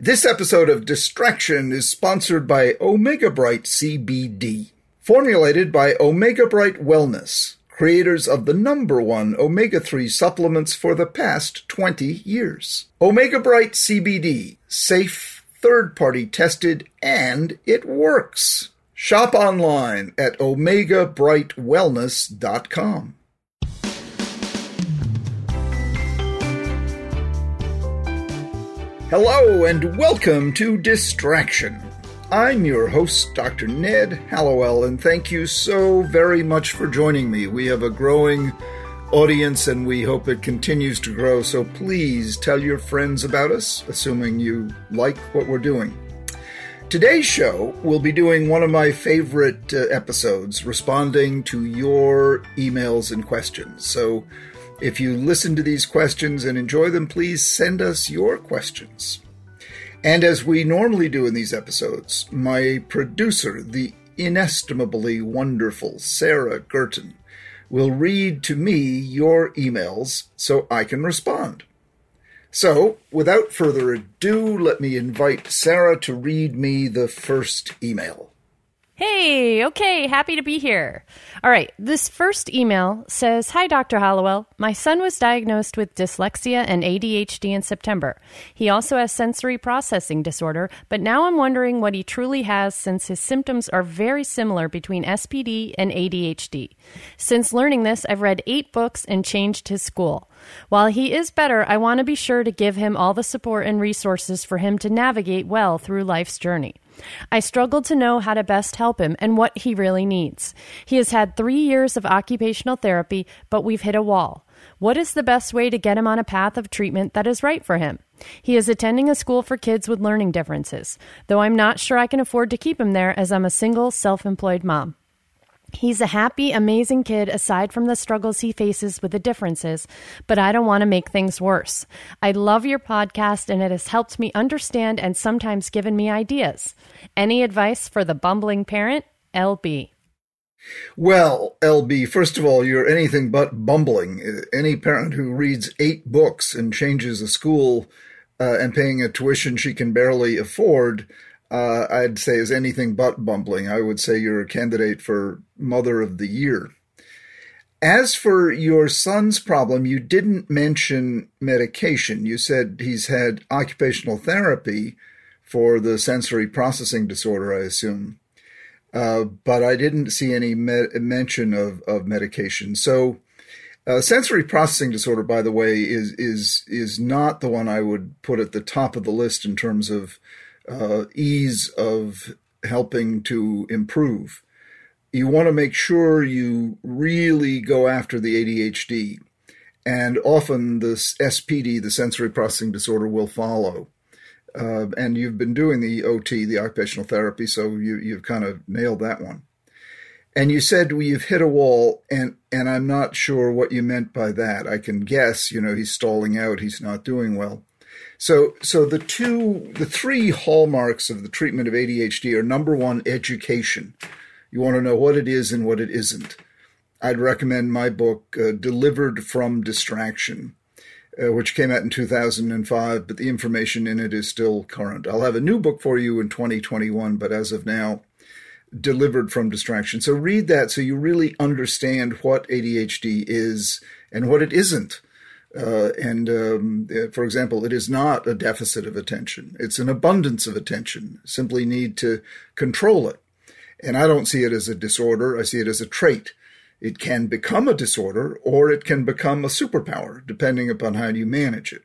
This episode of Distraction is sponsored by Omega Bright CBD. Formulated by Omega Bright Wellness, creators of the #1 omega-3 supplements for the past 20 years. Omega Bright CBD, safe, third-party tested, and it works. Shop online at omegabrightwellness.com. Hello and welcome to Distraction. I'm your host, Dr. Ned Hallowell, and thank you so very much for joining me. We have a growing audience and we hope it continues to grow, so please tell your friends about us, assuming you like what we're doing. Today's show, we'll be doing one of my favorite episodes, responding to your emails and questions. So if you listen to these questions and enjoy them, please send us your questions. And as we normally do in these episodes, my producer, the inestimably wonderful Sarah Gerton, will read to me your emails so I can respond. So, without further ado, let me invite Sarah to read me the first email. Hey, okay, happy to be here. All right, this first email says, Hi, Dr. Hallowell. My son was diagnosed with dyslexia and ADHD in September. He also has sensory processing disorder, but now I'm wondering what he truly has since his symptoms are very similar between SPD and ADHD. Since learning this, I've read 8 books and changed his school. While he is better, I want to be sure to give him all the support and resources for him to navigate well through life's journey. I struggle to know how to best help him and what he really needs. He has had 3 years of occupational therapy, but we've hit a wall. What is the best way to get him on a path of treatment that is right for him? He is attending a school for kids with learning differences, though I'm not sure I can afford to keep him there as I'm a single, self-employed mom. He's a happy, amazing kid aside from the struggles he faces with the differences, but I don't want to make things worse. I love your podcast and it has helped me understand and sometimes given me ideas. Any advice for the bumbling parent? LB. Well, LB, first of all, you're anything but bumbling. Any parent who reads 8 books and changes a school and paying a tuition she can barely afford, I'd say is anything but bumbling. I would say you're a candidate for Mother of the Year. As for your son's problem, you didn't mention medication. You said he's had occupational therapy for the sensory processing disorder, I assume. But I didn't see any mention of medication. So sensory processing disorder, by the way, is not the one I would put at the top of the list in terms of ease of helping to improve. You want to make sure you really go after the ADHD, and often the SPD, the sensory processing disorder, will follow. And you've been doing the OT, the occupational therapy, so you've kind of nailed that one. And you said you've hit a wall, and I'm not sure what you meant by that. I can guess, he's stalling out, he's not doing well. So the 3 hallmarks of the treatment of ADHD are, #1, education. You want to know what it is and what it isn't. I'd recommend my book, Delivered from Distraction, which came out in 2005, but the information in it is still current. I'll have a new book for you in 2021, but as of now, Delivered from Distraction. So read that so you really understand what ADHD is and what it isn't. For example, it is not a deficit of attention. It's an abundance of attention. Simply need to control it. And I don't see it as a disorder. I see it as a trait. It can become a disorder or it can become a superpower, depending upon how you manage it.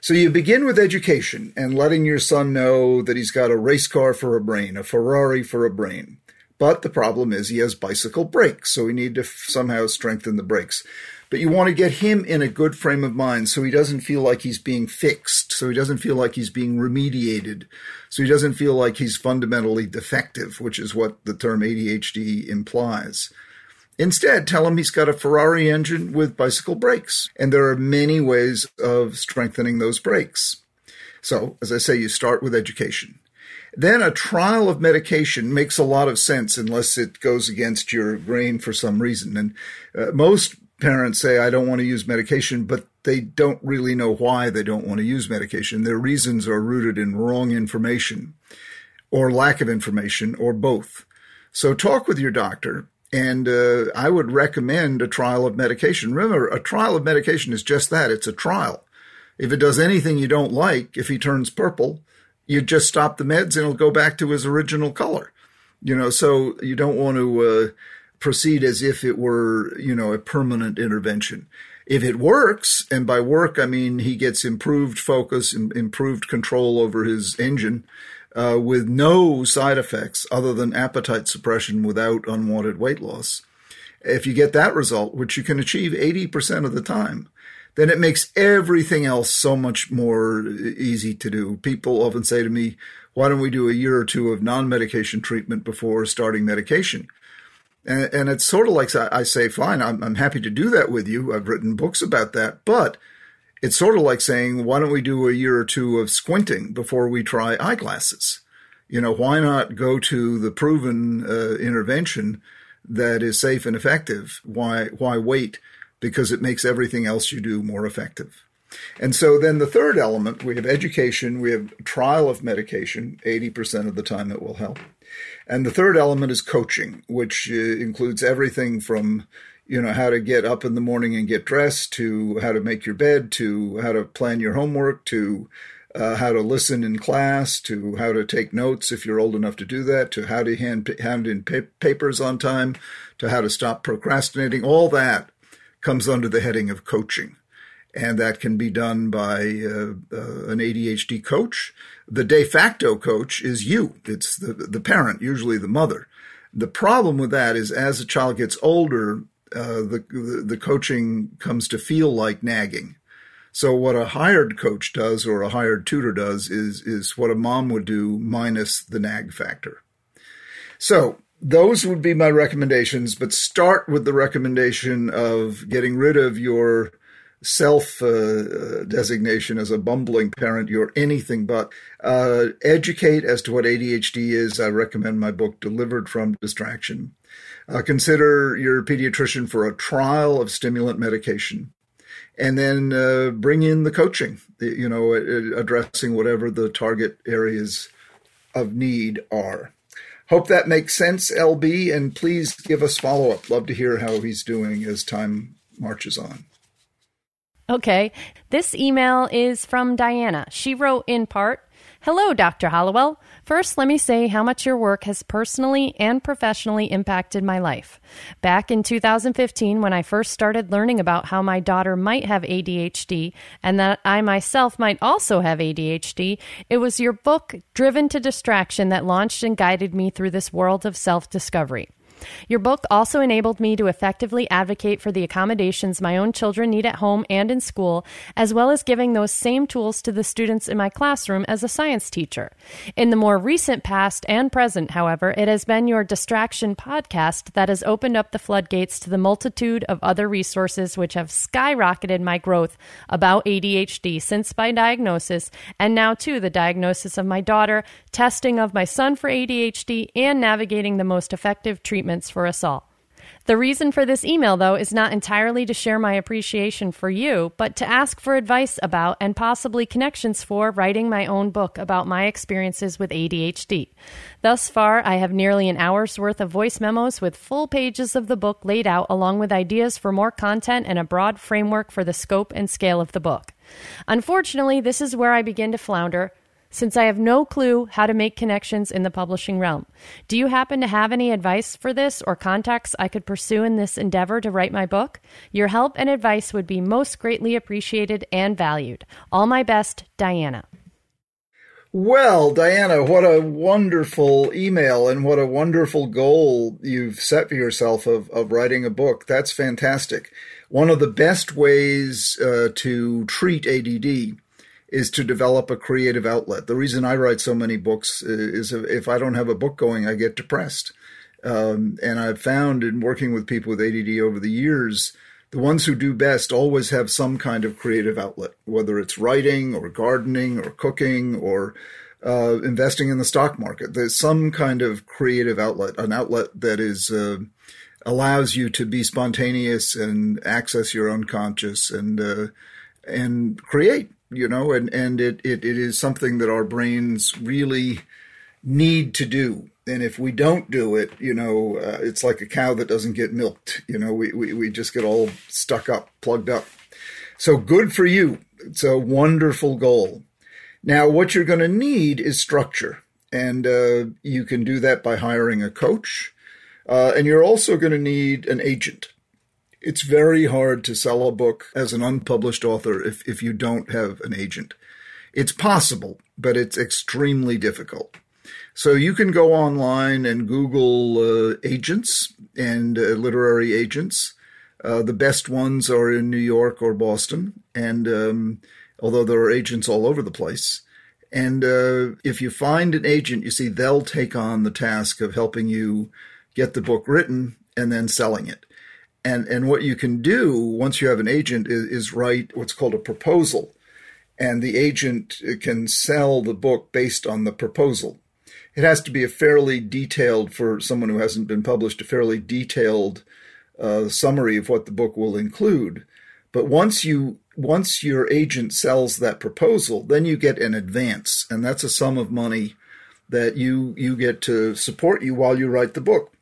So you begin with education and letting your son know that he's got a race car for a brain, a Ferrari for a brain. But the problem is he has bicycle brakes, so we need to somehow strengthen the brakes. But you want to get him in a good frame of mind so he doesn't feel like he's being fixed, so he doesn't feel like he's being remediated, so he doesn't feel like he's fundamentally defective, which is what the term ADHD implies. Instead, tell him he's got a Ferrari engine with bicycle brakes, and there are many ways of strengthening those brakes. So, as I say, you start with education. Then a trial of medication makes a lot of sense unless it goes against your grain for some reason. And most parents say, I don't want to use medication, but they don't really know why they don't want to use medication. Their reasons are rooted in wrong information or lack of information or both. So talk with your doctor, and I would recommend a trial of medication. Remember, a trial of medication is just that. It's a trial. If it does anything you don't like, if he turns purple, you just stop the meds and it'll go back to his original color. So you don't want to proceed as if it were, a permanent intervention. If it works, and by work I mean he gets improved focus, improved control over his engine, with no side effects other than appetite suppression without unwanted weight loss. If you get that result, which you can achieve 80% of the time, then it makes everything else so much more easy to do. People often say to me, why don't we do a year or two of non-medication treatment before starting medication? And it's sort of like I say, fine, I'm happy to do that with you. I've written books about that. But it's sort of like saying, why don't we do a year or two of squinting before we try eyeglasses? Why not go to the proven intervention that is safe and effective? Why wait? Because it makes everything else you do more effective. And so then the third element, we have education, we have trial of medication, 80% of the time it will help. And the third element is coaching, which includes everything from, how to get up in the morning and get dressed, to how to make your bed, to how to plan your homework, to how to listen in class, to how to take notes if you're old enough to do that, to how to hand in papers on time, to how to stop procrastinating. All that comes under the heading of coaching. And that can be done by an ADHD coach. The de facto coach is you. It's the parent, usually the mother. The problem with that is as a child gets older, the coaching comes to feel like nagging. So what a hired coach does or a hired tutor does is what a mom would do minus the nag factor. So those would be my recommendations, but start with the recommendation of getting rid of your self-designation as a bumbling parent. You're anything but. Educate as to what ADHD is. I recommend my book, Delivered from Distraction. Consider your pediatrician for a trial of stimulant medication. And then bring in the coaching, addressing whatever the target areas of need are. Hope that makes sense, LB, and please give us follow-up. Love to hear how he's doing as time marches on. Okay, this email is from Diana. She wrote in part, "Hello, Dr. Hallowell. First, let me say how much your work has personally and professionally impacted my life. Back in 2015, when I first started learning about how my daughter might have ADHD and that I myself might also have ADHD, it was your book, Driven to Distraction, that launched and guided me through this world of self-discovery. Your book also enabled me to effectively advocate for the accommodations my own children need at home and in school, as well as giving those same tools to the students in my classroom as a science teacher. In the more recent past and present, however, it has been your Distraction podcast that has opened up the floodgates to the multitude of other resources which have skyrocketed my growth about ADHD since my diagnosis, and now too the diagnosis of my daughter, testing of my son for ADHD, and navigating the most effective treatments for us all. The reason for this email, though, is not entirely to share my appreciation for you, but to ask for advice about and possibly connections for writing my own book about my experiences with ADHD. Thus far, I have nearly an hour's worth of voice memos with full pages of the book laid out, along with ideas for more content and a broad framework for the scope and scale of the book. Unfortunately, this is where I begin to flounder, since I have no clue how to make connections in the publishing realm. Do you happen to have any advice for this or contacts I could pursue in this endeavor to write my book? Your help and advice would be most greatly appreciated and valued. All my best, Diana." Well, Diana, what a wonderful email and what a wonderful goal you've set for yourself of writing a book. That's fantastic. One of the best ways to treat ADD is to develop a creative outlet. The reason I write so many books is if I don't have a book going, I get depressed. And I've found in working with people with ADD over the years, the ones who do best always have some kind of creative outlet, whether it's writing or gardening or cooking or investing in the stock market. There's some kind of creative outlet, an outlet that is allows you to be spontaneous and access your unconscious and create, and it is something that our brains really need to do. And if we don't do it, it's like a cow that doesn't get milked. We just get all stuck up, plugged up. So good for you. It's a wonderful goal. Now, what you're going to need is structure. And you can do that by hiring a coach. And you're also going to need an agent. It's very hard to sell a book as an unpublished author if you don't have an agent. It's possible, but it's extremely difficult. So you can go online and Google agents and literary agents. The best ones are in New York or Boston, and although there are agents all over the place. And if you find an agent, you see, they'll take on the task of helping you get the book written and then selling it. And what you can do once you have an agent is write what's called a proposal. And the agent can sell the book based on the proposal. It has to be a fairly detailed, for someone who hasn't been published, a fairly detailed summary of what the book will include. But once your agent sells that proposal, then you get an advance. And that's a sum of money that you get to support you while you write the book.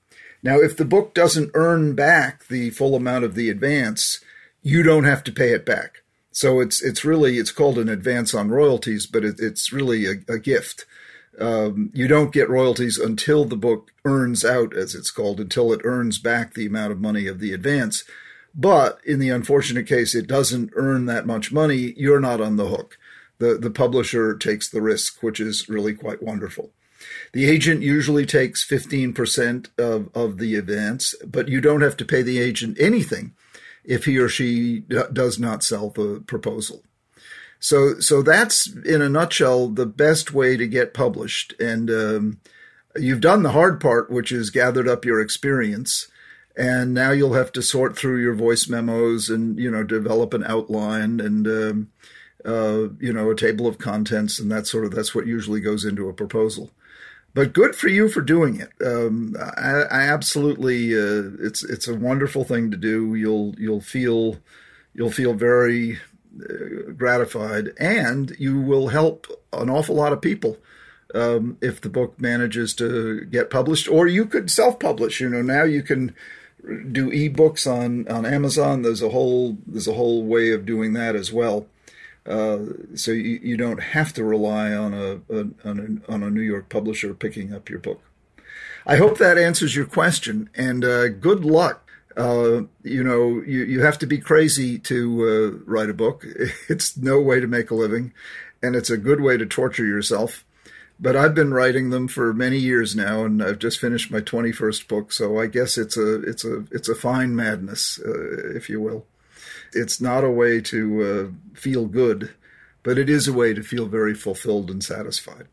Now, if the book doesn't earn back the full amount of the advance, you don't have to pay it back. So it's called an advance on royalties, but it's really a gift. You don't get royalties until the book earns out, as it's called, until it earns back the amount of money of the advance. But in the unfortunate case, it doesn't earn that much money. You're not on the hook. The publisher takes the risk, which is really quite wonderful. The agent usually takes 15% of the advance, but you don't have to pay the agent anything if he or she does not sell the proposal. So that's, in a nutshell, the best way to get published. And you've done the hard part, which is gathered up your experience. And now you'll have to sort through your voice memos and, develop an outline and, a table of contents and that's what usually goes into a proposal. But good for you for doing it. I absolutely, it's a wonderful thing to do. You'll feel very gratified, and you will help an awful lot of people if the book manages to get published. Or you could self-publish. Now you can do ebooks on Amazon. There's a whole way of doing that as well. So you don't have to rely on a New York publisher picking up your book. I hope that answers your question, and good luck. You have to be crazy to write a book. It's no way to make a living, and it's a good way to torture yourself. But I've been writing them for many years now, and I've just finished my 21st book. So I guess it's a fine madness, if you will. It's not a way to feel good, but it is a way to feel very fulfilled and satisfied.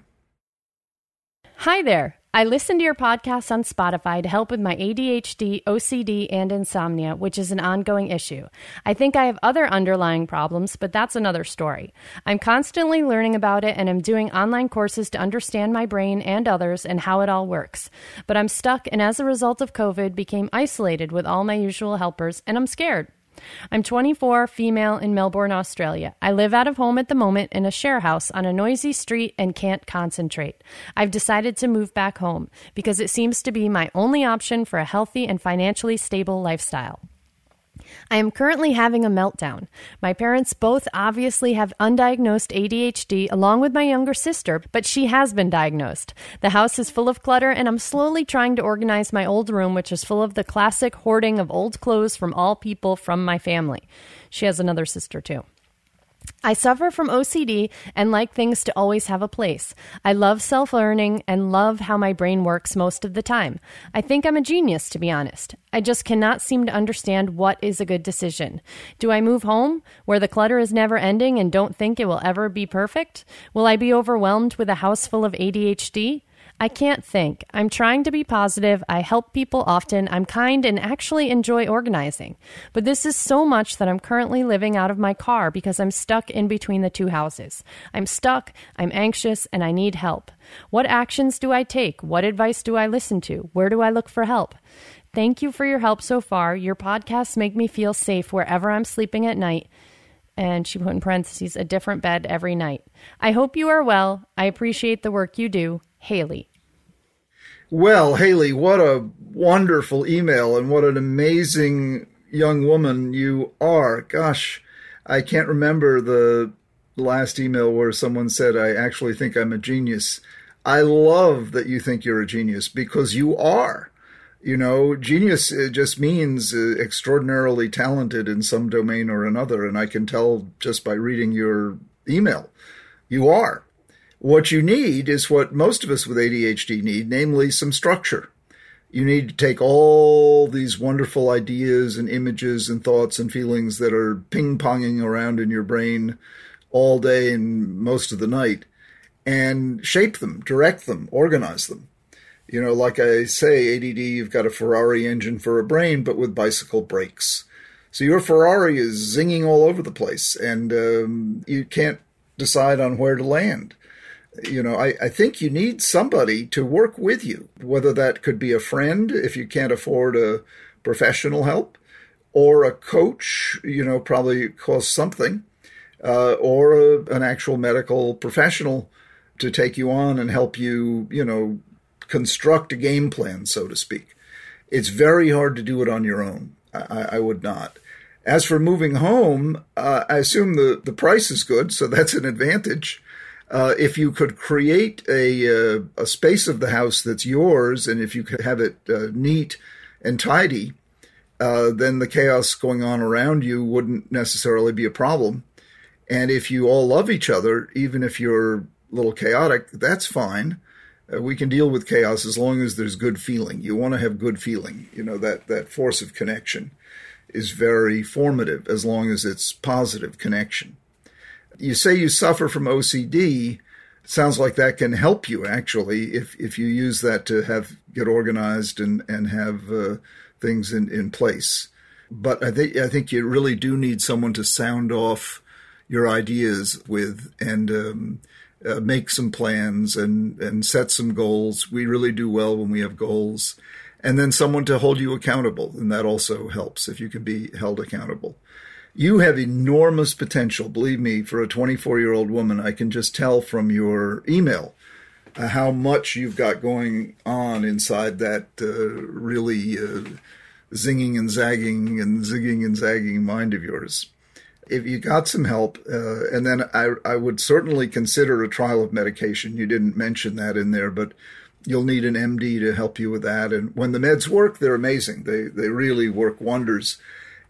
Hi there. I listen to your podcast on Spotify to help with my ADHD, OCD, and insomnia, which is an ongoing issue. I think I have other underlying problems, but that's another story. I'm constantly learning about it, and I'm doing online courses to understand my brain and others and how it all works. But I'm stuck, and as a result of COVID, became isolated with all my usual helpers, and I'm scared. I'm 24, female, in Melbourne, Australia. I live out of home at the moment in a share house on a noisy street and can't concentrate. I've decided to move back home because it seems to be my only option for a healthy and financially stable lifestyle. I am currently having a meltdown. My parents both obviously have undiagnosed ADHD along with my younger sister, but she has been diagnosed. The house is full of clutter, and I'm slowly trying to organize my old room, which is full of the classic hoarding of old clothes from all people from my family. She has another sister too. I suffer from OCD and like things to always have a place. I love self-learning and love how my brain works most of the time. I think I'm a genius, to be honest. I just cannot seem to understand what is a good decision. Do I move home, where the clutter is never ending and don't think it will ever be perfect? Will I be overwhelmed with a house full of ADHD? I can't think. I'm trying to be positive. I help people often. I'm kind and actually enjoy organizing. But this is so much that I'm currently living out of my car because I'm stuck in between the two houses. I'm stuck, I'm anxious, and I need help. What actions do I take? What advice do I listen to? Where do I look for help? Thank you for your help so far. Your podcasts make me feel safe wherever I'm sleeping at night. And she put in parentheses, a different bed every night. I hope you are well. I appreciate the work you do. Haley. Well, Haley, what a wonderful email and what an amazing young woman you are. Gosh, I can't remember the last email where someone said, I actually think I'm a genius. I love that you think you're a genius because you are. You know, genius just means extraordinarily talented in some domain or another. And I can tell just by reading your email, you are. What you need is what most of us with ADHD need, namely some structure. You need to take all these wonderful ideas and images and thoughts and feelings that are ping-ponging around in your brain all day and most of the night and shape them, direct them, organize them. You know, like I say, ADD, you've got a Ferrari engine for a brain, but with bicycle brakes. So your Ferrari is zinging all over the place, and you can't decide on where to land. You know, I think you need somebody to work with you, whether that could be a friend if you can't afford a professional help, or a coach, you know, probably costs something, or an actual medical professional to take you on and help you, you know, construct a game plan, so to speak. It's very hard to do it on your own. I would not. As for moving home, I assume the price is good, so that's an advantage. If you could create a space of the house that's yours, and if you could have it neat and tidy, then the chaos going on around you wouldn't necessarily be a problem. And if you all love each other, even if you're a little chaotic, that's fine. We can deal with chaos as long as there's good feeling. You want to have good feeling. You know, that force of connection is very formative as long as it's positive connection. You say you suffer from OCD. Sounds like that can help you, actually, if you use that to get organized and have things in place. But I think you really do need someone to sound off your ideas with and make some plans and set some goals. We really do well when we have goals. And then someone to hold you accountable. And that also helps if you can be held accountable. You have enormous potential. Believe me, for a 24-year-old woman, I can just tell from your email how much you've got going on inside that really zinging and zagging and zigging and zagging mind of yours. If you got some help, and then I would certainly consider a trial of medication. You didn't mention that in there, but you'll need an MD to help you with that. And when the meds work, they're amazing. They really work wonders.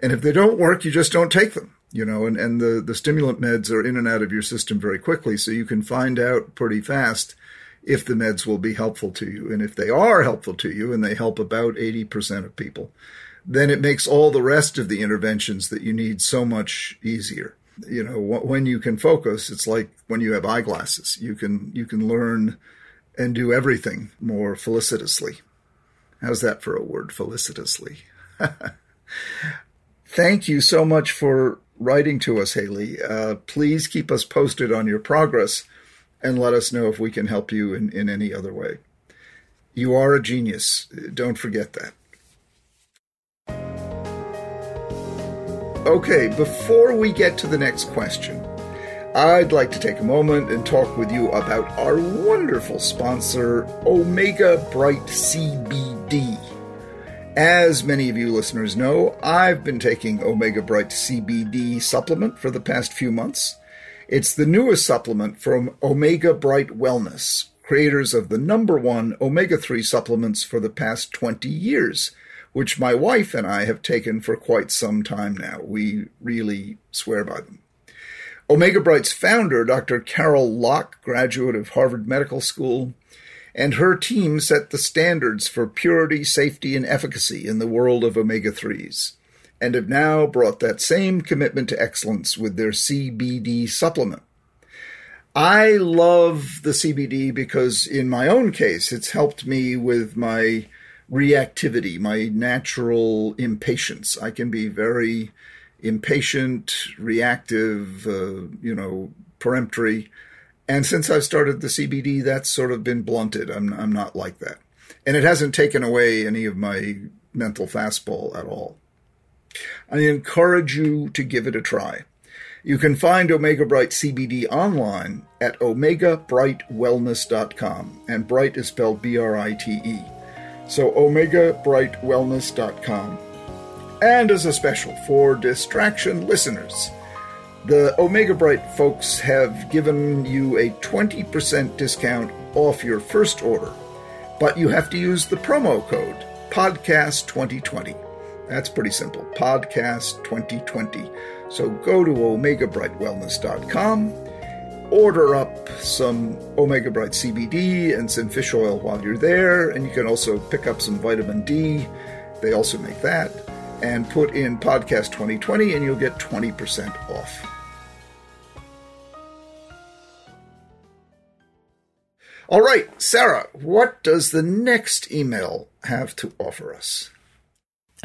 And if they don't work, you just don't take them, you know, and the stimulant meds are in and out of your system very quickly. So you can find out pretty fast if the meds will be helpful to you. And if they are helpful to you, and they help about 80% of people, then it makes all the rest of the interventions that you need so much easier. You know, when you can focus, it's like when you have eyeglasses. You can learn and do everything more felicitously. How's that for a word, felicitously? Thank you so much for writing to us, Haley. Please keep us posted on your progress and let us know if we can help you in any other way. You are a genius. Don't forget that. Okay, before we get to the next question, I'd like to take a moment and talk with you about our wonderful sponsor, Omega Bright CBD. As many of you listeners know, I've been taking Omega Bright CBD supplement for the past few months. It's the newest supplement from Omega Bright Wellness, creators of the #1 omega-3 supplements for the past 20 years, which my wife and I have taken for quite some time now. We really swear by them. Omega Bright's founder, Dr. Carol Locke, graduate of Harvard Medical School, and her team set the standards for purity, safety, and efficacy in the world of omega-3s, and have now brought that same commitment to excellence with their CBD supplement. I love the CBD because in my own case, it's helped me with my reactivity, my natural impatience. I can be very impatient, reactive, peremptory. And since I've started the CBD, that's sort of been blunted. I'm not like that. And it hasn't taken away any of my mental fastball at all. I encourage you to give it a try. You can find Omega Bright CBD online at omegabrightwellness.com, and Bright is spelled B-R-I-T-E. So omegabrightwellness.com. And as a special for Distraction listeners, the Omega Bright folks have given you a 20% discount off your first order, but you have to use the promo code PODCAST2020. That's pretty simple, PODCAST2020. So go to omegabrightwellness.com, order up some Omega Bright CBD and some fish oil while you're there, and you can also pick up some vitamin D. They also make that. And put in Podcast 2020 and you'll get 20% off. All right, Sarah, what does the next email have to offer us?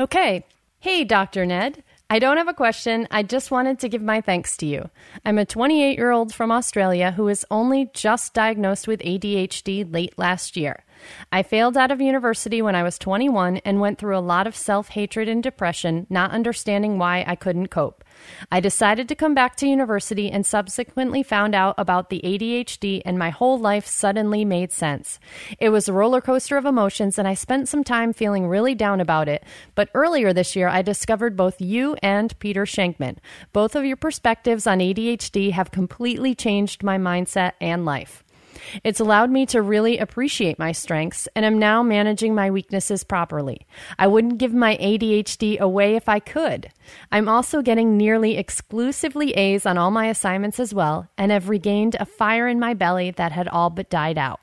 Okay. Hey, Dr. Ned. I don't have a question. I just wanted to give my thanks to you. I'm a 28-year-old from Australia who was only just diagnosed with ADHD late last year. I failed out of university when I was 21 and went through a lot of self-hatred and depression, not understanding why I couldn't cope. I decided to come back to university and subsequently found out about the ADHD, and my whole life suddenly made sense. It was a roller coaster of emotions, and I spent some time feeling really down about it. But earlier this year, I discovered both you and Peter Shankman. Both of your perspectives on ADHD have completely changed my mindset and life. It's allowed me to really appreciate my strengths, and I'm now managing my weaknesses properly. I wouldn't give my ADHD away if I could. I'm also getting nearly exclusively A's on all my assignments as well, and have regained a fire in my belly that had all but died out.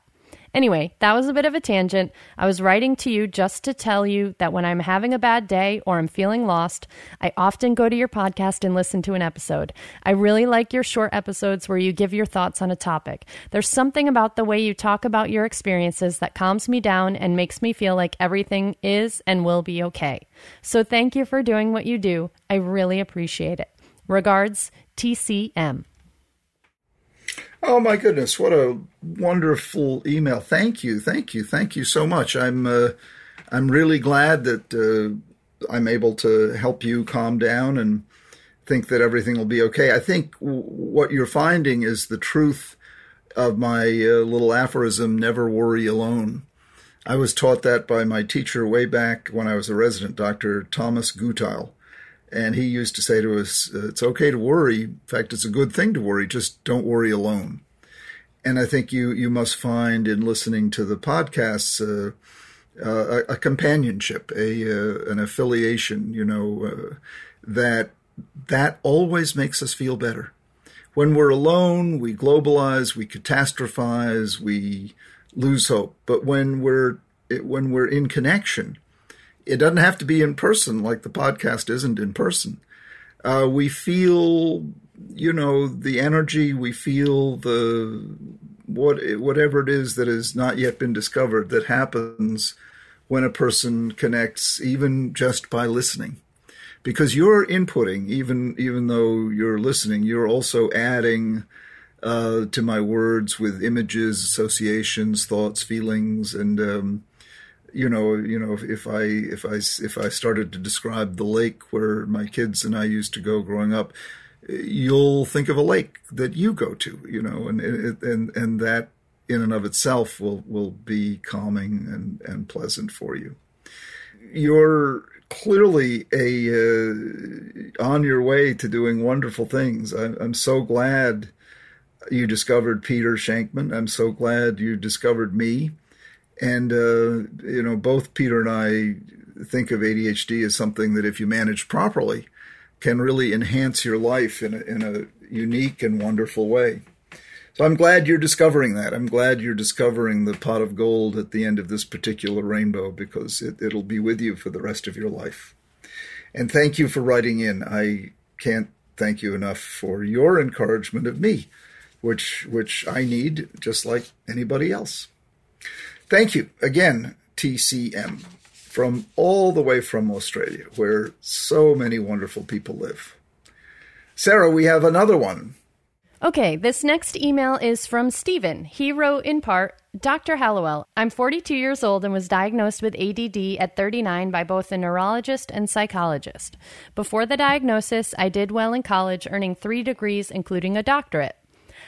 Anyway, that was a bit of a tangent. I was writing to you just to tell you that when I'm having a bad day or I'm feeling lost, I often go to your podcast and listen to an episode. I really like your short episodes where you give your thoughts on a topic. There's something about the way you talk about your experiences that calms me down and makes me feel like everything is and will be okay. So thank you for doing what you do. I really appreciate it. Regards, TCM. Oh my goodness, what a wonderful email. Thank you so much. I'm really glad that I'm able to help you calm down and think that everything will be okay. I think what you're finding is the truth of my little aphorism, never worry alone. I was taught that by my teacher way back when I was a resident, Dr. Thomas Gutile. And he used to say to us, it's okay to worry. In fact, it's a good thing to worry. Just don't worry alone. And I think you must find in listening to the podcasts a companionship, an affiliation, that always makes us feel better. When we're alone, we globalize, we catastrophize, we lose hope. But when we're in connection, it doesn't have to be in person, like the podcast isn't in person. We feel, the energy, we feel whatever it is that has not yet been discovered that happens when a person connects, even just by listening. Because you're inputting, even though you're listening, you're also adding to my words with images, associations, thoughts, feelings, and if I started to describe the lake where my kids and I used to go growing up, you'll think of a lake that you go to, and that in and of itself will be calming and pleasant for you. You're clearly on your way to doing wonderful things. I'm so glad you discovered Peter Shankman. I'm so glad you discovered me. And, both Peter and I think of ADHD as something that if you manage properly can really enhance your life in a unique and wonderful way. So I'm glad you're discovering that. I'm glad you're discovering the pot of gold at the end of this particular rainbow, because it'll be with you for the rest of your life. And thank you for writing in. I can't thank you enough for your encouragement of me, which I need just like anybody else. Thank you again, TCM, from all the way from Australia, where so many wonderful people live. Sarah, we have another one. Okay, this next email is from Stephen. He wrote in part, Dr. Hallowell, I'm 42 years old and was diagnosed with ADD at 39 by both a neurologist and psychologist. Before the diagnosis, I did well in college, earning 3 degrees, including a doctorate.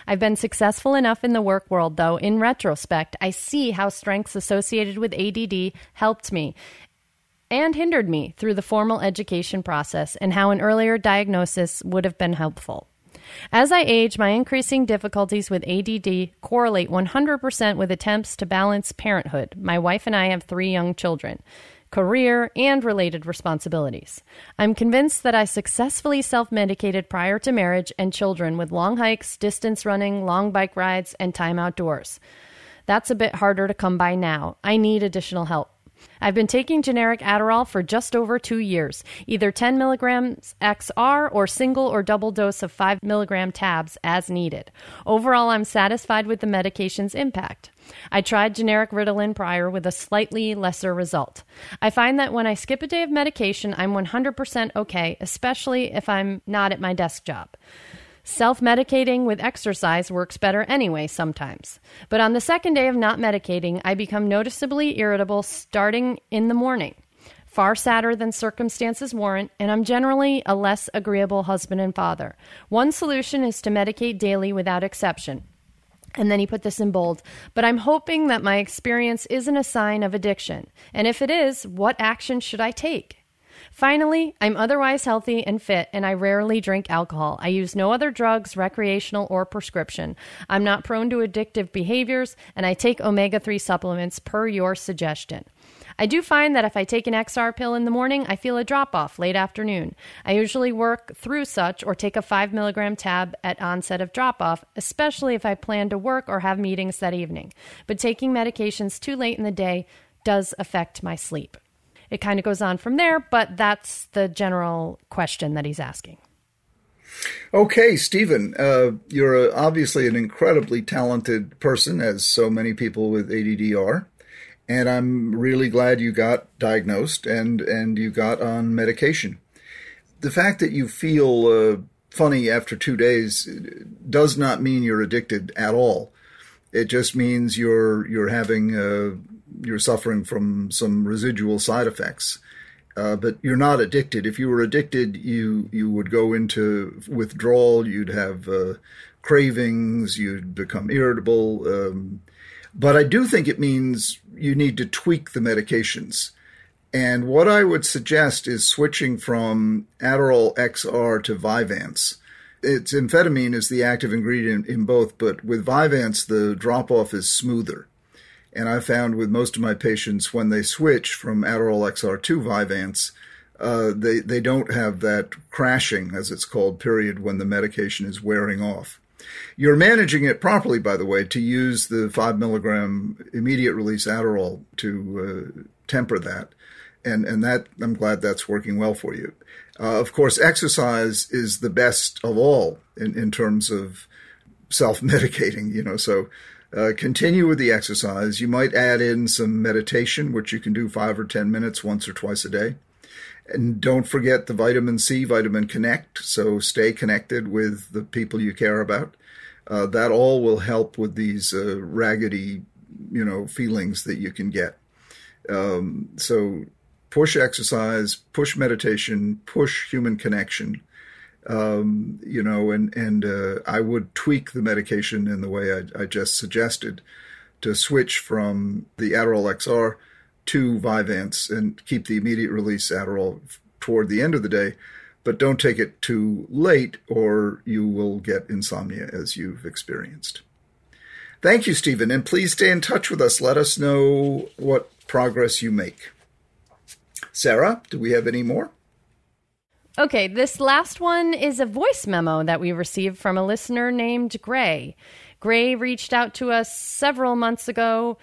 I've been successful enough in the work world, though, in retrospect, I see how strengths associated with ADD helped me and hindered me through the formal education process, and how an earlier diagnosis would have been helpful. As I age, my increasing difficulties with ADD correlate 100% with attempts to balance parenthood. My wife and I have 3 young children, career, and related responsibilities. I'm convinced that I successfully self-medicated prior to marriage and children with long hikes, distance running, long bike rides, and time outdoors. That's a bit harder to come by now. I need additional help. I've been taking generic Adderall for just over 2 years, either 10 milligrams XR or single or double dose of 5 milligram tabs as needed. Overall, I'm satisfied with the medication's impact. I tried generic Ritalin prior with a slightly lesser result. I find that when I skip a day of medication, I'm 100% okay, especially if I'm not at my desk job. Self-medicating with exercise works better anyway sometimes. But on the second day of not medicating, I become noticeably irritable starting in the morning, far sadder than circumstances warrant, and I'm generally a less agreeable husband and father. One solution is to medicate daily without exception. And then he put this in bold, but I'm hoping that my experience isn't a sign of addiction. And if it is, what action should I take? Finally, I'm otherwise healthy and fit, and I rarely drink alcohol. I use no other drugs, recreational or prescription. I'm not prone to addictive behaviors, and I take omega-3 supplements per your suggestion. I do find that if I take an XR pill in the morning, I feel a drop-off late afternoon. I usually work through such or take a 5 milligram tab at onset of drop-off, especially if I plan to work or have meetings that evening. But taking medications too late in the day does affect my sleep. It kind of goes on from there, but that's the general question that he's asking. Okay, Stephen, you're obviously an incredibly talented person, as so many people with ADD are. And I'm really glad you got diagnosed and you got on medication. The fact that you feel funny after 2 days does not mean you're addicted at all. It just means you're having you're suffering from some residual side effects, but you're not addicted. If you were addicted, you would go into withdrawal. You'd have cravings. You'd become irritable. But I do think it means you need to tweak the medications. And what I would suggest is switching from Adderall XR to Vyvanse. It's amphetamine is the active ingredient in both, but with Vyvanse, the drop-off is smoother. And I found with most of my patients, when they switch from Adderall XR to Vyvanse, they don't have that crashing, as it's called, period when the medication is wearing off. You're managing it properly, by the way, to use the 5 milligram immediate release Adderall to temper that. And that I'm glad that's working well for you. Of course, exercise is the best of all in terms of self-medicating, so continue with the exercise. You might add in some meditation, which you can do 5 or 10 minutes once or twice a day. And don't forget the vitamin C, Vitamin Connect. So stay connected with the people you care about. That all will help with these raggedy, feelings that you can get. So push exercise, push meditation, push human connection. And I would tweak the medication in the way I just suggested to switch from the Adderall XR to Vyvanse and keep the immediate release Adderall toward the end of the day, but don't take it too late or you will get insomnia as you've experienced. Thank you, Stephen, and please stay in touch with us. Let us know what progress you make. Sarah, do we have any more? Okay, this last one is a voice memo that we received from a listener named Gray. Gray reached out to us several months ago,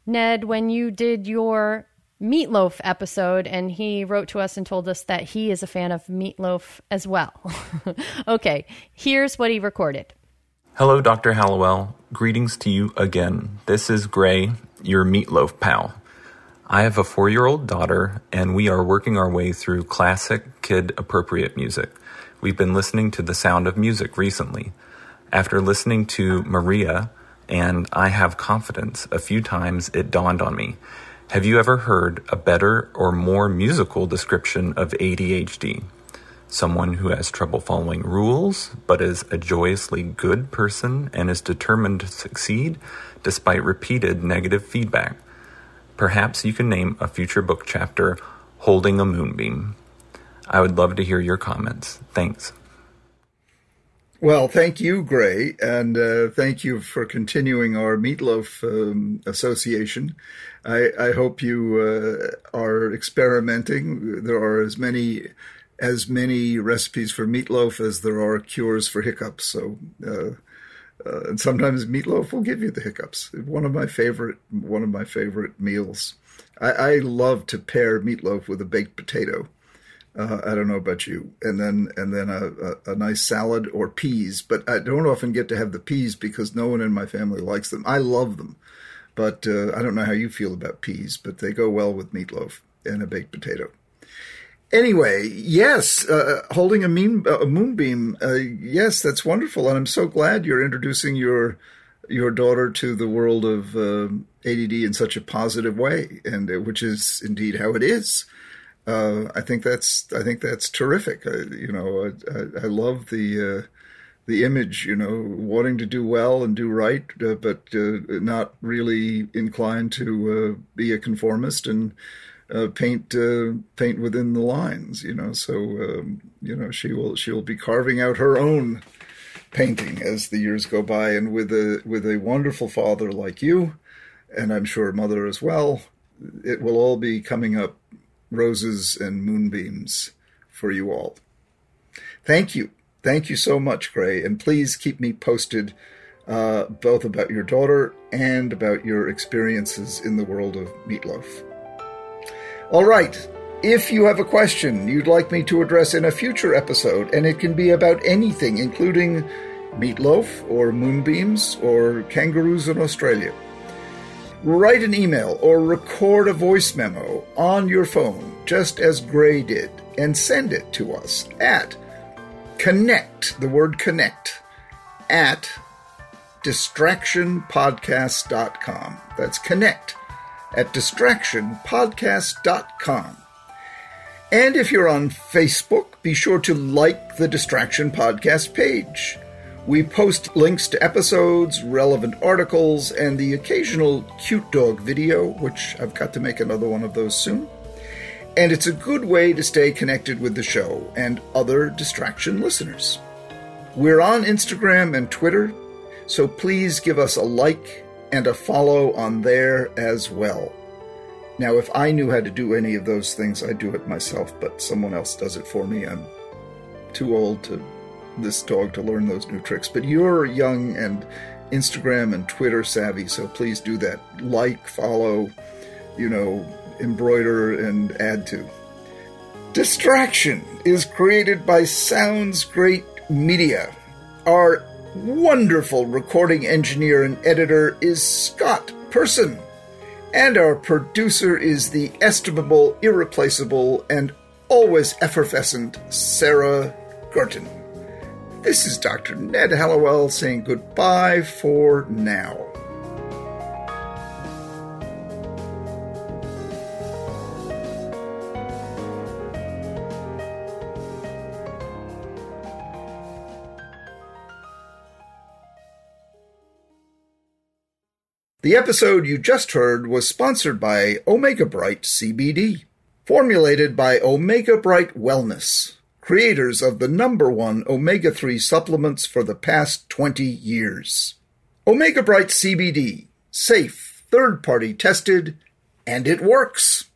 Ned, when you did your Meatloaf episode, and he wrote to us and told us that he is a fan of Meatloaf as well. Okay, here's what he recorded. Hello, Dr. Hallowell. Greetings to you again. This is Gray, your Meatloaf pal. I have a 4-year-old daughter, and we are working our way through classic kid-appropriate music. We've been listening to The Sound of Music recently. After listening to Maria and I Have Confidence a few times, it dawned on me. Have you ever heard a better or more musical description of ADHD? Someone who has trouble following rules, but is a joyously good person and is determined to succeed despite repeated negative feedback. Perhaps you can name a future book chapter, Holding a Moonbeam. I would love to hear your comments. Thanks. Well, thank you, Gray, and thank you for continuing our Meatloaf association. I hope you are experimenting. There are as many recipes for meatloaf as there are cures for hiccups. So, and sometimes meatloaf will give you the hiccups. One of my favorite meals. I love to pair meatloaf with a baked potato. I don't know about you, and then a nice salad or peas. But I don't often get to have the peas because no one in my family likes them. I love them, but I don't know how you feel about peas, but they go well with meatloaf and a baked potato. Anyway, yes, holding a moonbeam. Yes, that's wonderful, and I'm so glad you're introducing your daughter to the world of ADD in such a positive way, and which is indeed how it is. I think that's terrific. I love the image, wanting to do well and do right, but not really inclined to be a conformist and paint within the lines. So she will be carving out her own painting as the years go by, and with a wonderful father like you, and I'm sure mother as well, it will all be coming up roses and moonbeams for you all. Thank you so much, Gray, and please keep me posted both about your daughter and about your experiences in the world of meatloaf. All right. If you have a question you'd like me to address in a future episode, and it can be about anything, including meatloaf or moonbeams or kangaroos in Australia, write an email or record a voice memo on your phone, just as Gray did, and send it to us at connect, the word connect, at distractionpodcast.com. That's connect at distractionpodcast.com. And if you're on Facebook, be sure to like the Distraction Podcast page. We post links to episodes, relevant articles, and the occasional cute dog video, which I've got to make another one of those soon. And it's a good way to stay connected with the show and other Distraction listeners. We're on Instagram and Twitter, so please give us a like and a follow on there as well. Now, if I knew how to do any of those things, I'd do it myself, but someone else does it for me. I'm too old to this dog to learn those new tricks. But you're young and Instagram and Twitter savvy, so please do that. Like, follow, embroider, and add to. Distraction is created by Sounds Great Media. Our wonderful recording engineer and editor is Scott Person. And our producer is the estimable, irreplaceable, and always effervescent Sarah Gurton. This is Dr. Ned Hallowell saying goodbye for now. The episode you just heard was sponsored by Omega Bright CBD, formulated by Omega Bright Wellness, creators of the #1 omega-3 supplements for the past 20 years. Omega Bright CBD, safe, third-party tested, and it works.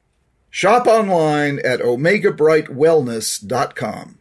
Shop online at omegabrightwellness.com.